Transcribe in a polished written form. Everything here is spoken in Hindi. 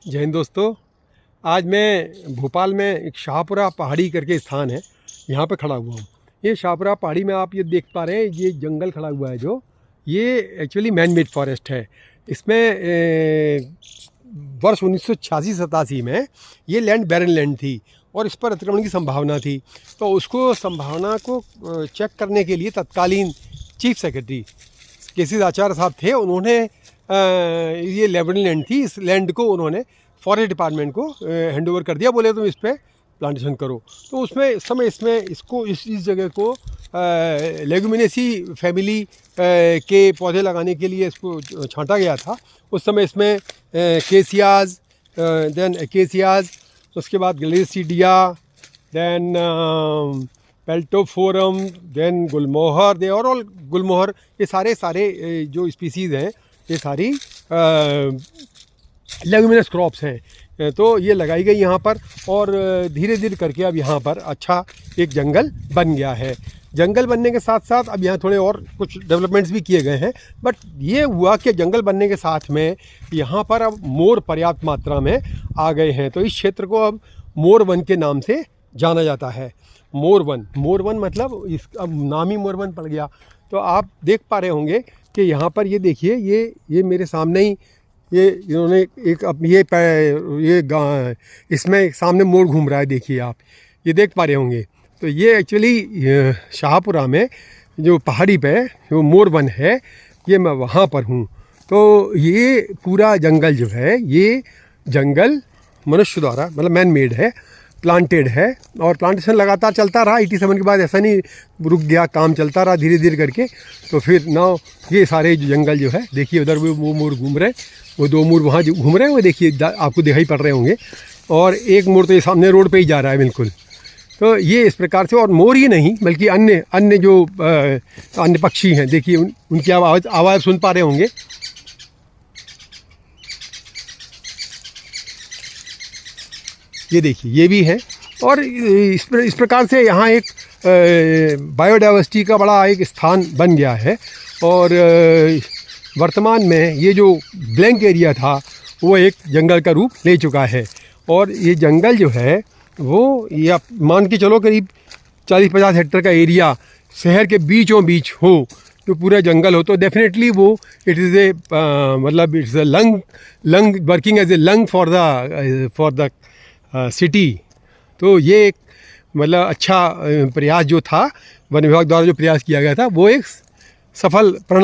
जय हिंद दोस्तों। आज मैं भोपाल में एक शाहपुरा पहाड़ी करके स्थान है, यहाँ पे खड़ा हुआ हूँ। ये शाहपुरा पहाड़ी में आप ये देख पा रहे हैं, ये जंगल खड़ा हुआ है जो ये एक्चुअली मैन मेड फॉरेस्ट है। इसमें वर्ष 1986-87 में ये लैंड बैरन लैंड थी और इस पर अतिक्रमण की संभावना थी। तो उसको संभावना को चेक करने के लिए तत्कालीन चीफ सेक्रेटरी केसी आचार्य साहब थे। उन्होंने ये लेबरल लैंड थी, इस लैंड को उन्होंने फॉरेस्ट डिपार्टमेंट को हैंड ओवर कर दिया। बोले तुम इस पर प्लांटेशन करो। तो उसमें इस समय इस जगह को लेगुमिनेसी फैमिली के पौधे लगाने के लिए इसको छांटा गया था। उस समय इसमें केसियाज, देन एकेसियाज, उसके बाद ग्लेसिडिया, देन पेल्टोफोरम, देन गुलमोहर, दे और ऑल गुलमोहर, ये सारे जो स्पीसीज़ हैं ये सारी लेगुमिनस क्रॉप्स हैं। तो ये लगाई गई यहाँ पर और धीरे धीरे करके अब यहाँ पर अच्छा एक जंगल बन गया है। जंगल बनने के साथ साथ अब यहाँ थोड़े और कुछ डेवलपमेंट्स भी किए गए हैं। बट ये हुआ कि जंगल बनने के साथ में यहाँ पर अब मोर पर्याप्त मात्रा में आ गए हैं। तो इस क्षेत्र को अब मोर वन के नाम से जाना जाता है। मोर वन मतलब इस अब नाम ही मोर वन पड़ गया। तो आप देख पा रहे होंगे कि यहाँ पर ये देखिए, ये मेरे सामने ही ये इन्होंने एक अब इसमें सामने मोर घूम रहा है, देखिए आप ये देख पा रहे होंगे। तो ये एक्चुअली शाहपुरा में जो पहाड़ी पे जो मोर वन है, ये मैं वहाँ पर हूँ। तो ये पूरा जंगल जो है, ये जंगल मनुष्य द्वारा मतलब मैन मेड है, प्लांटेड है और प्लांटेशन लगातार चलता रहा। 87 के बाद ऐसा नहीं रुक गया, काम चलता रहा धीरे धीरे करके। तो फिर नाउ ये सारे जंगल जो है, देखिए उधर वो मोर घूम रहे हैं, वो दो मोर वहाँ जो घूम रहे हैं वो देखिए आपको दिखाई पड़ रहे होंगे। और एक मोर तो ये सामने रोड पे ही जा रहा है बिल्कुल। तो ये इस प्रकार से, और मोर ही नहीं बल्कि अन्य जो अन्य पक्षी हैं, देखिए उनकी आवाज़ सुन पा रहे होंगे। ये देखिए ये भी है। और इस प्रकार से यहाँ एक बायोडाइवर्सिटी का बड़ा एक स्थान बन गया है। और वर्तमान में ये जो ब्लैंक एरिया था वो एक जंगल का रूप ले चुका है। और ये जंगल जो है वो, ये आप मान के चलो करीब 40-50 हेक्टेयर का एरिया शहर के बीचों बीच हो, तो पूरा जंगल हो, तो डेफिनेटली वो इट इज़ ए मतलब it's a lung working as a lung for the city. तो ये एक मतलब अच्छा प्रयास जो था वन विभाग द्वारा जो प्रयास किया गया था, वो एक सफल परिणाम